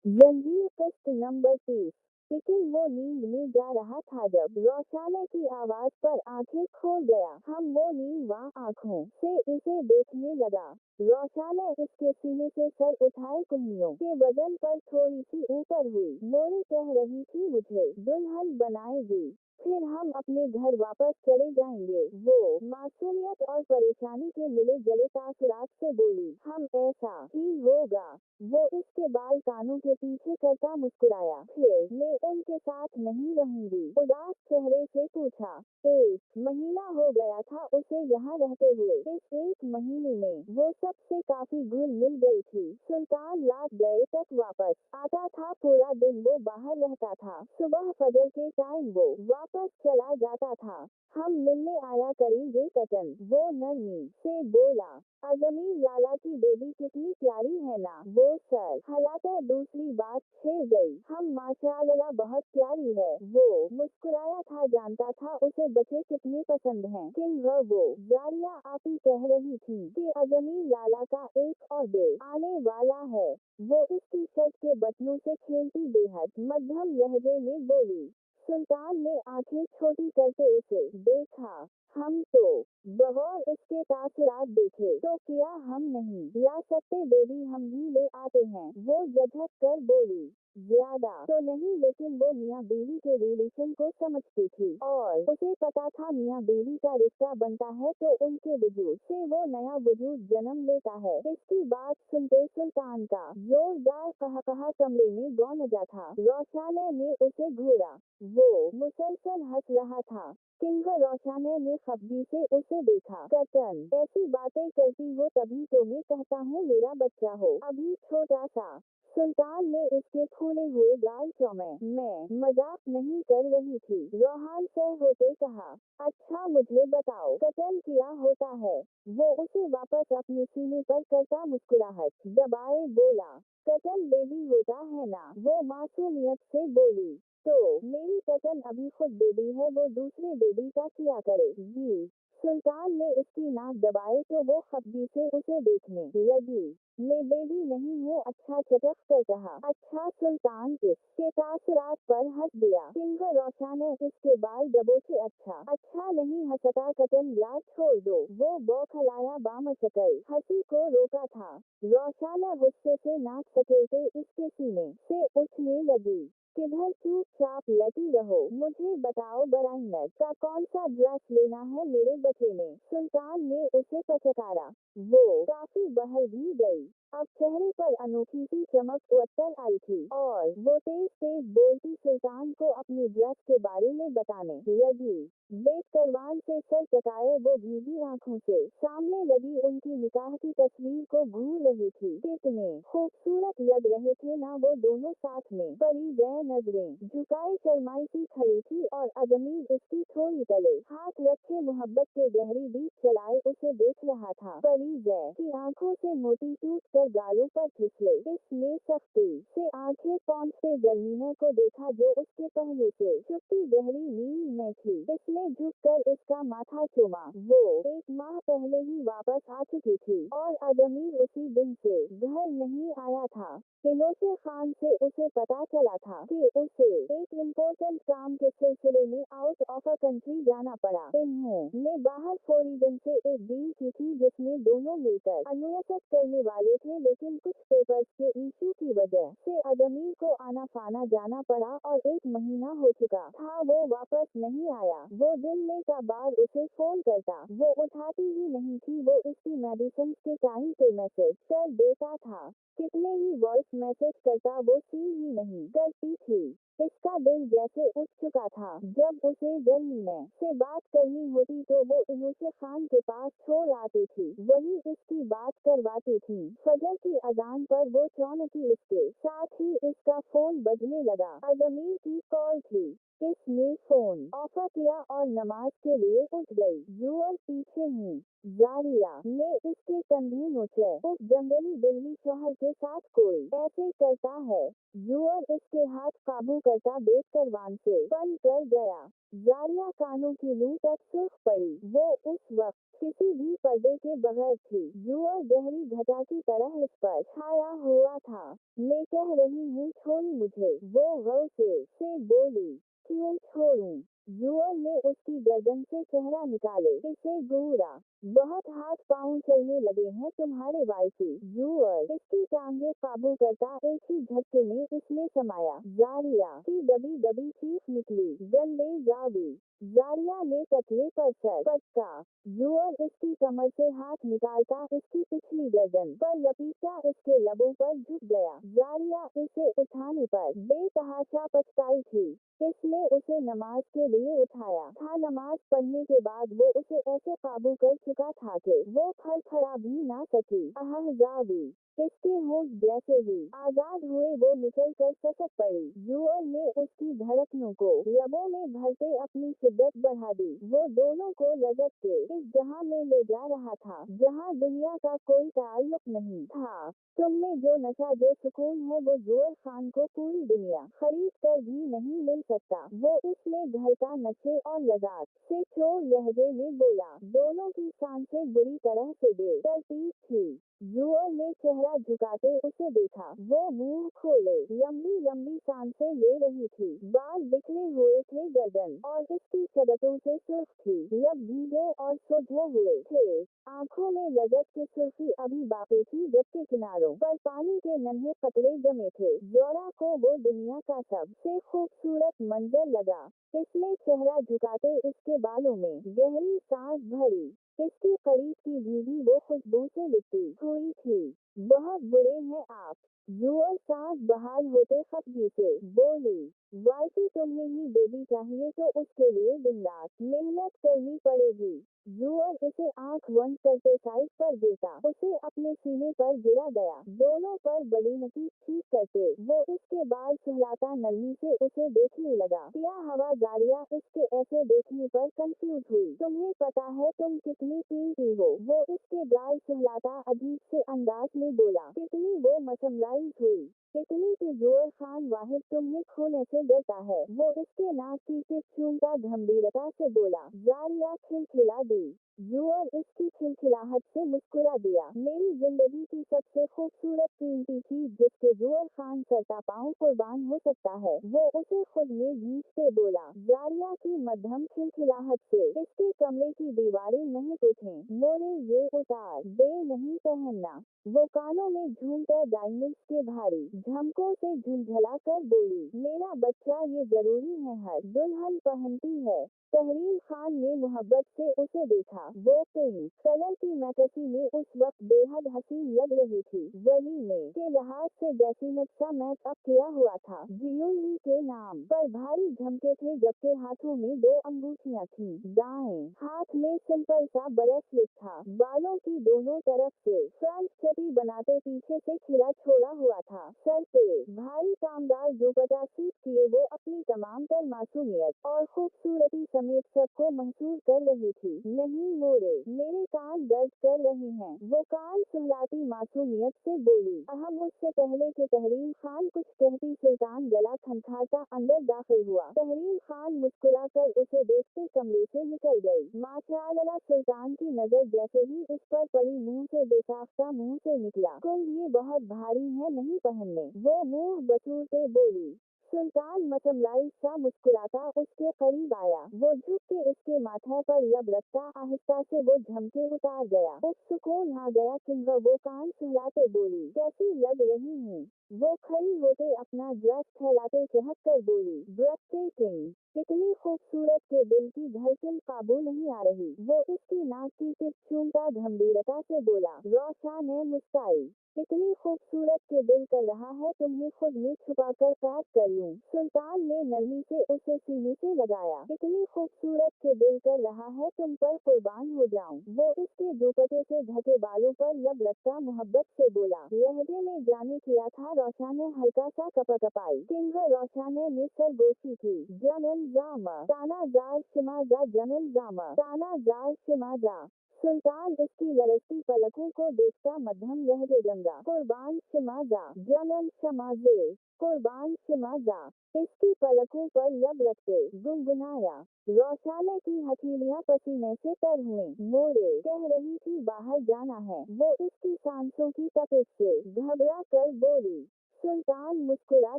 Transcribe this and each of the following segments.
जंजीर किस्त नंबर 30। लेकिन वो नींद में जा रहा था जब रोशाने की आवाज पर आंखें खोल गया। हम वो नींद आंखों से इसे देखने लगा। रोशाने इसके सीने से सर उठाए कुल्लियों के वजन पर थोड़ी सी ऊपर हुई। मोरी कह रही थी मुझे दुल्हन बनाएगी, फिर हम अपने घर वापस चले जाएंगे। वो मासूमियत और परेशानी के मिले जले तासुरात से बोली। हम ऐसा ही होगा। वो इसके बाल कानों के पीछे करता मुस्कुराया। फिर मैं उनके साथ नहीं रहूंगी, उदास चेहरे से पूछा। 1 महीना हो गया था उसे यहाँ रहते हुए। इस 1 महीने में वो सबसे काफी घुल मिल गई थी। सुल्तान रात गए तक वापस आता था। पूरा दिन वो बाहर रहता था। सुबह फजर के टाइम वो वापस चला जाता था। हम मिलने आया करेंगे कटन, वो नरमी से बोला। अजमीर लाला की बेबी कितनी प्यारी है ना। वो सर हलाते दूसरी बात छेड़ गई। हम माशाअल्लाह बहुत प्यारी है। वो मुस्कुराया था, जानता था उसे बच्चे कितने पसंद हैं। किंग वो जारिया आपी कह रही थी कि अजमीर लाला का एक और बे आने वाला है। वो इसकी शर्ट के बटनों से खेलती बेहद मध्यम लहजे में बोली। सुल्तान ने आंखें छोटी करते उसे देखा। हम तो बगौर इसके तासुरात देखे तो क्या हम नहीं ला सकते बेबी, हम भी ले आते हैं। वो झटक कर बोली। ज्यादा तो नहीं, लेकिन वो मियाँ बीवी के रिलेशन को समझती थी और उसे पता था मियाँ बीवी का रिश्ता बनता है तो उनके वजूद से वो नया वजूद जन्म लेता है। इसकी बात सुनते सुल्तान का जोरदार कहकहा कमरे में गौंजा था। रोशाने ने उसे घूरा। वो मुसलसल हंस रहा था। किंग रोशाने ने खफगी से उसे देखा। कटन, ऐसी बातें करती हो तभी तो मैं कहता हूँ मेरा बच्चा हो, अभी छोटा सा। सुल्तान ने इसके फूले हुए गाल चूमे। मैं मजाक नहीं कर रही थी, रोहान से होते कहा। अच्छा मुझे बताओ कटन क्या होता है। वो उसे वापस अपने सीने पर करता मुस्कुराहट दबाए बोला। कटन बेबी होता है ना, वो मासूमियत से बोली। तो मेरी कटन अभी खुद बेबी है, वो दूसरे बेबी का क्या करेगी। सुल्तान ने इसकी नाक दबाए तो वो खफगी से उसे देखने लगी। मैं बेबी नहीं हूँ, अच्छा चटक कर कहा। अच्छा सुल्तान इसके तासुरात पर हंस दिया। किंग रोशाने इसके बाल दबोचे। अच्छा नहीं हंसता कटन, यार छोड़ दो। वो बौखलाया बामशक्ल हंसी को रोका था। रोशाने गुस्से से नाक सकेलते इसके सीने से उठने लगी। किधर चुपचाप लेटी रहो, मुझे बताओ बराइनर का कौन सा ड्रेस लेना है मेरे बच्चे ने। सुल्तान ने उसे पचकारा। वो काफी बहल भी गई। अब चेहरे पर अनोखी सी चमक उतर आई थी और वो तेज तेज बोलती सुल्तान को अपनी ड्रेस के बारे में बताने लगी। बेट करवान से सर टकाए वो भीगी आंखों से सामने लगी उनकी निकाह की तस्वीर को घूर रही थी। कितने खूबसूरत लग रहे थे ना वो दोनों साथ में। परी वह नजरें झुकाए शर्माई सी खड़ी थी और अजमीर इसकी थोड़ी तले हाथ रखे मोहब्बत के गहरी बीच चलाए उसे देख रहा था। परी वह की आंखों से मोती टूट कर गालों पर फिसले। इसने सख्ती से आंखें पहुंचते जमीने को देखा जो उसके पहलू से चुपती गहरी नींद में थी। इसने झुककर इसका माथा चूमा। वो 1 माह पहले ही वापस आ चुकी थी और अजमीर उसी दिन से घर नहीं आया था। किनोशे खान से उसे पता चला था कि उसे एक इम्पोर्टेंट काम के सिलसिले में आउट ऑफ अ कंट्री जाना पड़ा। इन्होंने बाहर फॉरिन से एक डील की थी जिसमें दोनों मिलकर अन्वेषण करने वाले थे, लेकिन कुछ पेपर्स के इशू की वजह से अजमीर को आना फाना जाना पड़ा और 1 महीना हो चुका था वो वापस नहीं आया। वो दिन में का बार उसे फोन करता, वो उठाती ही नहीं थी। वो इसकी मेडिसिन के टाइम पे मैसेज कर देता था, कितने ही वॉइस मैसेज करता वो सीन ही नहीं करती थी। इसका दिल जैसे उठ चुका था। जब उसे जर्मीने से बात करनी होती तो वो इनोशे खान के पास छोड़ आती थी, वही इसकी बात करवाती थी। फजर की अजान पर वो चौंकी, इसके साथ ही इसका फोन बजने लगा। अजमीर की कॉल थी। इसने फोन ऑफ किया और नमाज के लिए उठ गई। जुअर पीछे ही जारिया ने इसके कंधे नोचे। उस जंगली बिल्ली शौहर के साथ कोई ऐसे करता है। जुअर इसके हाथ काबू करता बेट करवान से बंद कर गया। जारिया कानों की लू तक सुर्ख पड़ी। वो उस वक्त किसी भी पर्दे के बगैर थी। जुअर गहरी घटा की तरह इस पर छाया हुआ था। मैं कह रही हूँ छोड़ी मुझे, वो गौ से बोली। क्यों छोड़ूं? जुअर ने उसकी गर्दन से चेहरा निकाले इसे घूरा। बहुत हाथ पांव चलने लगे हैं तुम्हारे वाइफी। जुअर इसकी टांगे काबू करता एक ही झटके में इसमें समाया। जारिया की दबी दबी चीख निकली, गंदे जावी। जारिया ने तकिए पर सर पटका। जुअर इसकी कमर से हाथ निकालता इसकी पिछली गर्दन पर लपीटता इसके लबों पर झुक गया। जारिया इसे उठाने पर बेतहाशा पछताई थी। इसने उसे नमाज के लिए उठाया था। नमाज पढ़ने के बाद वो उसे ऐसे काबू कर चुका था कि वो फड़फड़ा भी ना सकी। आह जावी। इसके होंठ जैसे ही आजाद हुए वो निकल कर ससक पड़ी। जुअर ने उसकी धड़कनों को लबों में भरते अपनी शिद्दत बढ़ा दी। वो दोनों को लज़्ज़त के इस जहां में ले जा रहा था जहां दुनिया का कोई ताल्लुक नहीं था। तुम में जो नशा जो सुकून है वो जुअर खान को पूरी दुनिया खरीद कर भी नहीं मिल सकता। वो इसमें ढलता नशे और लज़्ज़त से चोर लहजे में बोला। दोनों की सांसें बुरी तरह से बेतरतीब थी। जुअर ने चेहरा झुकाते उसे देखा। वो मुंह खोले लंबी लंबी सांसें ले रही थी। बाल बिखरे हुए थे गर्दन और इसकी शदतों से सुर्ख थी। लब भीगे और सुलझे हुए थे। आंखों में लज़्ज़त की सुर्खी अभी बाकी थी जबकि किनारों पर पानी के नन्हे कतरे जमे थे। जोरा को वो दुनिया का सबसे खूबसूरत मंजर लगा। इसने चेहरा झुकाते इसके बालों में गहरी सांस भरी। इसकी करीब की भीगी वो खुशबू से लिपटी हुई थी। बहुत बुरे हैं आप। जुअर सांस बहाल होते खफगी से बोली। वाइफी तुम्हें ही बेबी चाहिए तो उसके लिए दिन रात मेहनत करनी पड़ेगी। जुअर इसे आंख बंद करते साइड पर गिरता उसे अपने सीने पर गिरा गया। दोनों पर बलीनकी ठीक करते वो इसके बाल सुहलाता नरमी से उसे देखने लगा। क्या हवा जारिया इसके ऐसे देखने पर कंफ्यूज हुई। तुम्हें पता है तुम कितनी कीमती हो। वो इसके गाल सुहलाता अजीब से अंदाज में बोला। कितनी वो मसमराइज हुई। कितनी की जुअर खान वाहिद तुम्हें खोने से डरता है। वो इसके नाक की टिप चूमता गंभीरता से बोला। जारिया खिलखिला दी। जुअर इसकी खिलखिलाहट से मुस्कुरा दिया। मेरी जिंदगी की सबसे खूबसूरत कीमती चीज जिसके जुअर खान सरता पाँव कुर्बान हो सकता है वो उसे खुद में भींचते बोला। जारिया की मध्यम खिलखिलाहट से इसके कमरे की दीवारें महक उठें। मोरे ये उतार दे नहीं पहनना। वो कानों में झूमते डायमंड्स के भारी झमकों से झुंझला कर बोली। मेरा बच्चा ये जरूरी है हर दुल्हन पहनती है। तहरीर खान ने मोहब्बत से उसे देखा। वो पिंक कलर की मैकसी में उस वक्त बेहद हसीन लग रही थी। वलीमे के लिहाज से जैसी नक्शा मेकअप किया हुआ था। ज्यूलरी के नाम पर भारी झमके थे जबकि हाथों में 2 अंगूठियां थीं। दाएं हाथ में सिंपल सा ब्रेसलेट था। बालों की दोनों तरफ से फ्रंट चटी बनाते पीछे से खिला छोड़ा हुआ था। सर पे भारी कामदार दुपट्टा सीट किए वो अपनी तमाम तर मासूमियत और खूबसूरती समेत सबको महसूस कर रही थी। नहीं मोरे, मेरे कान दर्द कर रहे हैं। वो कान सुहलाती मासूमियत से बोली। अहम उससे पहले कि तहरीर खान कुछ कहती सुल्तान गला खनखाता अंदर दाखिल हुआ। तहरीर खान मुस्कुरा कर उसे देखते कमरे से निकल गई। माशाअल्लाह सुल्तान की नजर जैसे ही इस पर पड़ी मुंह से बेसाख्ता मुंह से निकला। कुल ये बहुत भारी है नहीं पहनने। वो मुंह बसूरते बोली। सुल्तान मसमराइज सा मुस्कुराता उसके करीब आया। वो झुक के इसके माथे पर लब रखता आहिस्ता से वो झमके उतार गया। उस सुकून आ गया किंवा वो कान सुहलाते बोली। कैसी लग रही हूँ। वो खड़ी होते अपना ड्रेस फैलाते चहक कर बोली। ब्रेथटेकिंग। कितनी खूबसूरत के दिल की धड़कन काबू नहीं आ रही। वो इसकी नाक की टिप चूमता गंभीरता से बोला। रोशा ने मुस्काई। कितनी खूबसूरत के दिल कर रहा है तुम्हें खुद में छुपाकर पैक कर लूं। सुल्तान ने नरमी से उसे सीने से लगाया। कितनी खूबसूरत के दिल कर रहा है तुम पर कुर्बान हो जाऊं। वो इसके दुपट्टे से ढके बालों पर लब रखता मोहब्बत से बोला। लहजे में जाने किया था रोशा ने हल्का सा कपकपाई। किंग रोशा ने सरगोशी की। जनन जामा ताना जार शिमाजा जनन जामा ताना जार शिमाजा। सुल्तान इसकी लरसती पलकों को देखता मध्यम लहजे गंगा कुर्बान शमाजा जनन शमाजे कुर्बान शिमाजा, इसकी पलकों पर लब रखते गुनगुनाया। रौशाले की हथेलियां पसीने से तर हुईं। मोरे कह रही थी बाहर जाना है। वो इसकी सांसों की तपिश से घबरा कर बोली। सुल्तान मुस्कुरा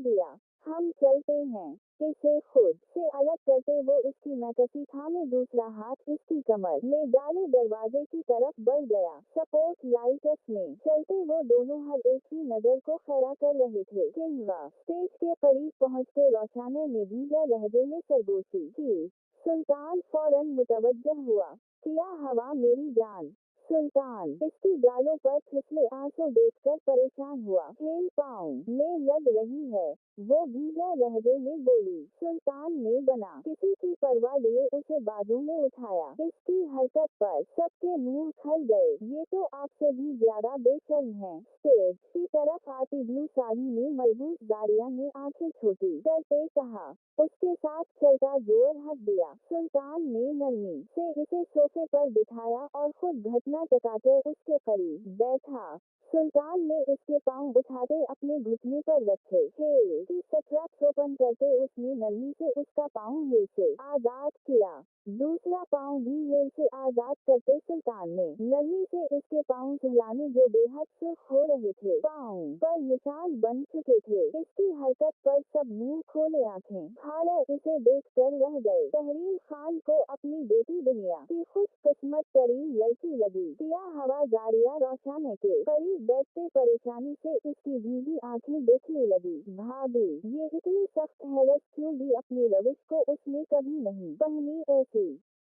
दिया। हम चलते हैं। इसे खुद से अलग करते वो इसकी मैकसी थामे दूसरा हाथ इसकी कमर में डाले दरवाजे की तरफ बढ़ गया। सपोर्ट लाइटस में चलते वो दोनों हर एक ही नजर को खैरा कर रहे थे। किंवा स्टेज के करीब पहुंचते रौशाने ने भी यह लहजे में सरगोशी की। सुल्तान फौरन मुतवज्जह हुआ। क्या हवा मेरी जान। सुल्तान इसकी गालों पर फिसले आंसू देखकर परेशान हुआ। खेल पाँव में लग रही है। वो भी यह लहजे में बोली। सुल्तान ने बना किसी की परवाह लिए उसे बाजू में उठाया। इसकी हरकत पर सबके मुंह खल गए। ये तो आपसे भी ज्यादा बेशर्म है। स्टेज की तरफ आती ब्लू साड़ी में मलबूस जारिया ने आंखें छोटी करते कहा। उसके साथ चलता जोर हंस दिया। सुल्तान ने नरमी से इसे सोफे पर बिठाया और खुद घटना चकाकर उसके करीब बैठा। सुल्तान ने इसके पांव उठाते अपने घुटने पर रखे। हेल की स्ट्रैप्स ओपन करते उसने नरमी से उसका पांव हेल से आजाद किया। दूसरा पांव भी हेल से आजाद करते सुल्तान ने नरमी से इसके पांव सुलाने जो बेहद सुर्ख हो रहे थे। पांव पर निशान बन चुके थे। इसकी हरकत पर सब मुंह खोले आंखें फाड़े इसे देख कर रह गए। तहरीर खान को अपनी बेटी दुनिया की खुशकिस्मत तरीन लड़की लगी। क्या हवा जारिया रौशाने के करीब बैठते परेशानी से इसकी भीगी आंखें देखने लगी। भाभी ये इतनी सख्त हैरत क्यों दी। अपनी रविश को उसने कभी नहीं पहनी ऐसी।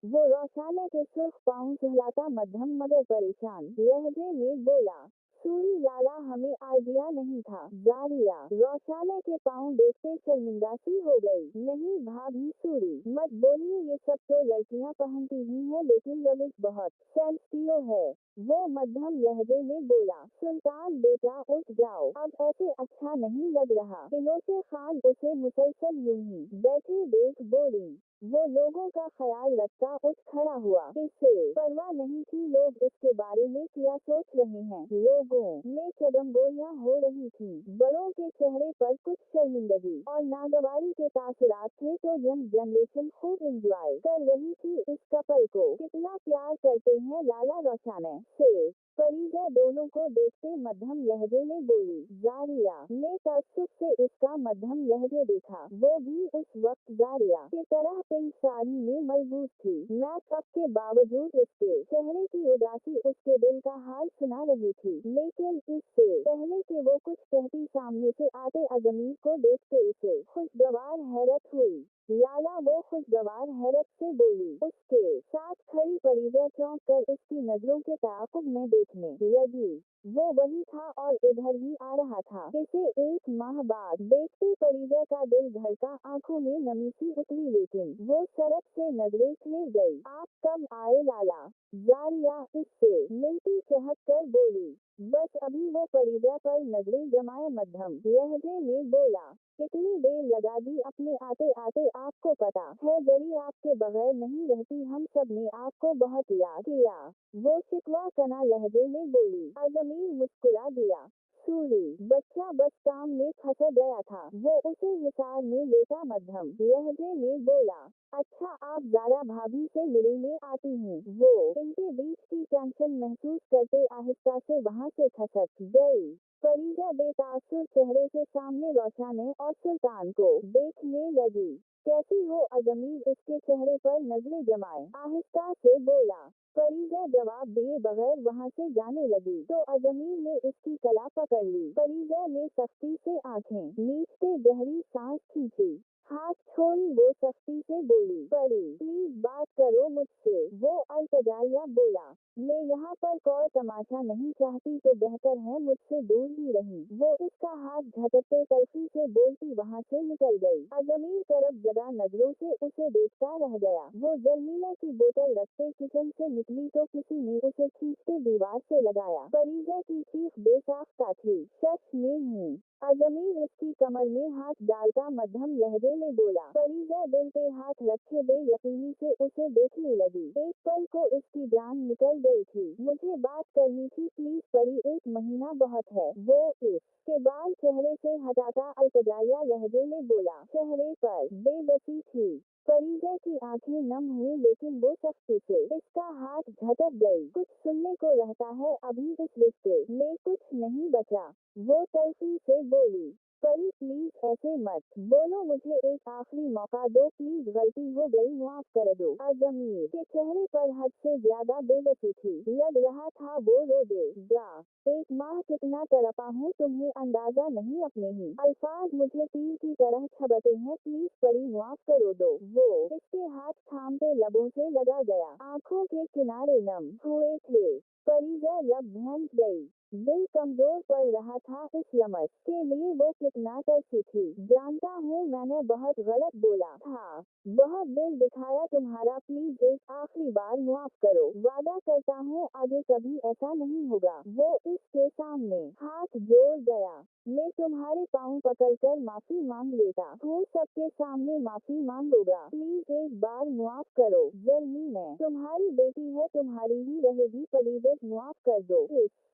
वो रौशाने के सुर्ख पाँव सुहलाता मध्यम मगर परेशान लहजे में बोला। सूरी लाला हमें आइडिया नहीं था। जारिया रौशाने के पाँव देखते शर्मिंदा सी हो गई। नहीं भाभी सूरी मत बोलिए ये सब तो लड़कियां पहनती ही हैं लेकिन रविश बहुत सेंसिटिव है। वो मध्यम लहजे में बोला। सुल्तान बेटा उठ जाओ अब ऐसे अच्छा नहीं लग रहा। इनोशे खान उसे मुसलसल यूं ही बैठे देख बोली। वो लोगों का ख्याल रखता उठ खड़ा हुआ। इसे परवाह नहीं थी लोग इसके बारे में क्या सोच रहे हैं। लोगों में चगमगोइयां हो रही थी। बड़ों के चेहरे पर कुछ शर्मिंदगी और नागवारी के तासुरात थे तो यंग जनरेशन खूब एंजॉय कर रही थी इस कपल को। कितना प्यार करते हैं लाला रौशाने से। फरीदा दोनों को देखते मध्यम लहजे में बोली। जारिया ने तअस्सुफ से इसका मध्यम लहजे देखा। वो भी उस वक्त जारिया की तरह पिंक साड़ी में मलबूस थी। मेकअप के बावजूद इसके चेहरे की उदासी उसके दिल का हाल सुना रही थी। लेकिन इससे पहले कि वो कुछ कहती सामने से आते अजमीर को देखते उसे खुशगवार हैरत हुई। लाला वो खुशगवार हैरत से बोली। उसके साथ खड़ी फरीदा चौंक कर इसकी नजरों के ताक़ुब में देखने लगी। वो वही था और इधर ही आ रहा था। इसे 1 माह बाद देखते फरीदा का दिल धड़का आंखों में नमी सी उतरी लेकिन वो सरक से नजरें फेर गई। आप कब आए लाला। जारिया इससे मिलती चहक कर बोली। बस अभी वो फरीदा पर नजरें जमाए मध्यम लहजे में बोला। कितनी देर लगा दी अपने आते आते आपको पता है जरी आपके बगैर नहीं रहती हम सब ने आपको बहुत याद किया। वो शिकवा कना लहजे में बोली। अजमीर मुस्कुरा दिया। सूरी बच्चा बस काम में फंस गया था। वो उसे हिसार में लेता मध्यम लहजे में बोला। अच्छा आप जारा भाभी से मिलने आती हूँ। वो इनके बीच की टेंशन महसूस करते आहिस्ता से वहाँ से खसक गई। फरीदा बेतासुर चेहरे से सामने रौशाने और सुल्तान को देखने लगी। कैसी हो अजमीर इसके चेहरे पर नजरें जमाए आहिस्ता से बोला। फरीदा जवाब दिए बगैर वहाँ से जाने लगी तो अजमीर ने इसकी कला पकड़ ली। फरीदा ने सख्ती से आंखें नीचते गहरी सांस खींची। हाथ छोड़ी वो सख्ती से बोली। परी प्लीज बात करो मुझसे। वो अल्तजाया बोला। मैं यहाँ पर कोई तमाशा नहीं चाहती तो बेहतर है मुझसे दूर ही रही। वो इसका हाथ झटकते तल्खी से बोलती वहाँ से निकल गई। अजमीर तरफ जदा नजरों से उसे देखता रह गया। वो जलमीले की बोतल रखते किचन से निकली तो किसी ने उसे खींचते दीवार से लगाया। फरीदा की चीख बेसाख्ता थी। सच में हूँ। अजमीर इसकी कमर में हाथ डालता मध्यम लहजे में बोला। फरीदा दिल पे हाथ रखे बेयकीनी से उसे देखने लगी। एक पल को इसकी जान निकल गई थी। मुझे बात करनी थी प्लीज परी 1 महीना बहुत है। वो इसके के बाल चेहरे से हटाता अल्तजाया लहजे में बोला। चेहरे पर बेबसी थी। परिजय की आंखें नम हुई लेकिन वो सख्ती से इसका हाथ झटक गई। कुछ सुनने को रहता है अभी इस रिश्ते में कुछ नहीं बचा। वो तल्खी से बोली। परी प्लीज ऐसे मत बोलो, मुझे एक आखिरी मौका दो प्लीज, गलती हो गई माफ कर दो। अजमीर के चेहरे पर हद से ज्यादा बेबसी थी। लग रहा था वो रो देगा। एक माह कितना तड़पा हूँ तुम्हें अंदाजा नहीं, अपने ही अल्फाज मुझे तीर की तरह छबते हैं, प्लीज परी माफ करो दो। वो इसके हाथ थामते लबों से लगा गया। आंखों के किनारे नम हुए थे। परिजय लब भैंस गई। दिल कमजोर पड़ रहा था इस लम्स के लिए वो कितना तरसी थी। जानता हूँ मैंने बहुत गलत बोला था, बहुत दिल दिखाया तुम्हारा, प्लीज एक आखिरी बार माफ करो, वादा करता हूँ आगे कभी ऐसा नहीं होगा। वो इसके सामने हाथ जोड़ गया। मैं तुम्हारे पाँव पकड़कर माफी मांग लेता हूँ, सबके सामने माफी मांगूंगा, प्लीज एक बार माफ करो। जर्मी मैं तुम्हारी बेटी है, तुम्हारी ही रहेगी, प्लीज माफ कर दो।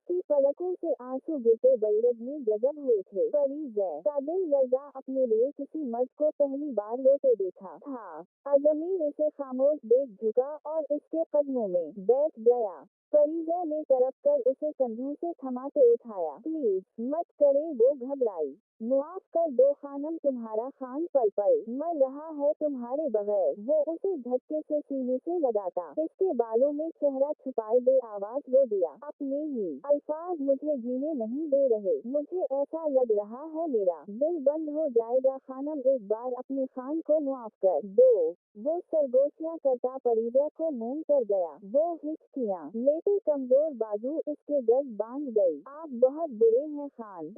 की पलकों से आंसू गिरते बैरग में जज़ब हुए थे। परिजय का दिल लर्जा, अपने लिए किसी मर्द को पहली बार रोते देखा था। अजमीर इसे खामोश देख झुका और इसके कदमों में बैठ गया। परिजय ने तरफ कर उसे कंधों से थमाते उठाया। प्लीज मत करे, वो घबराई। मुआफ कर दो खानम, तुम्हारा खान पल पल मर रहा है तुम्हारे बगैर। वो उसे झटके से सीने से लगाता इसके बालों में चेहरा छुपाए दे आवाज रो दिया। अपने ही अल्फाज मुझे जीने नहीं दे रहे, मुझे ऐसा लग रहा है मेरा दिल बंद हो जाएगा। खानम एक बार अपने खान को मुआफ कर दो। वो सरगोशियां करता परिजय को मूंद कर गया। वो हिचकियां लेते कमजोर बाजू इसके गर्द बांध गई। आप बहुत बुरे हैं खान,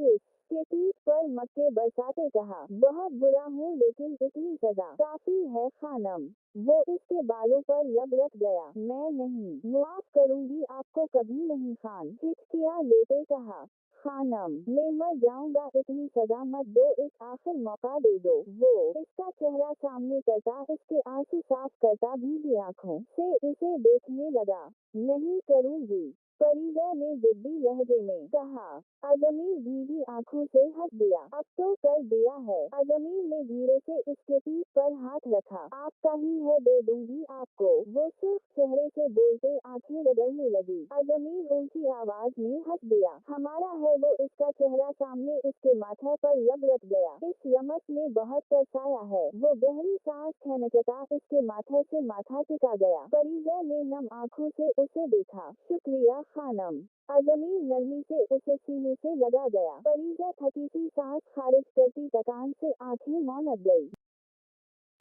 के पीठ पर मक्के बरसाते कहा। बहुत बुरा हूँ लेकिन इतनी सजा काफी है खानम। वो इसके बालों पर लब रख गया। मैं नहीं मुआफ करूंगी आपको कभी नहीं, खान हिचकियां लेते कहा। खानम मैं मर जाऊंगा, इतनी सजा मत दो, एक आखिर मौका दे दो। वो इसका चेहरा सामने करता इसके आंसू साफ करता भीगी आंखों से इसे देखने लगा। नहीं करूंगी, परिजय ने जिद्दी लहजे में कहा। अजमीर भीगी आंखों से हंस दिया। अब तो कर दिया है। अजमीर ने धीरे से इसके पीठ पर हाथ रखा। आपका ही है, दे दूंगी आपको। वो सुर्ख चेहरे से बोलते आंखें रगड़ने लगी। अजमीर ऊंची आवाज में हंस दिया। हमारा है, वो इसका चेहरा सामने इसके माथे पर लब रख गया। इस लम्स ने बहुत तरसाया है। वो गहरी सांस खींचता इसके माथे से माथा टिका गया। परिजय ने नम आंखों से उसे देखा। शुक्रिया खानम। अजमीर नरमी से उसे सीने से लगा गया। परिजय थकी सी सांस खारिज करती थकान से आंखें मौन गई।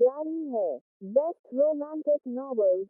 जारी है। Best romantic novels.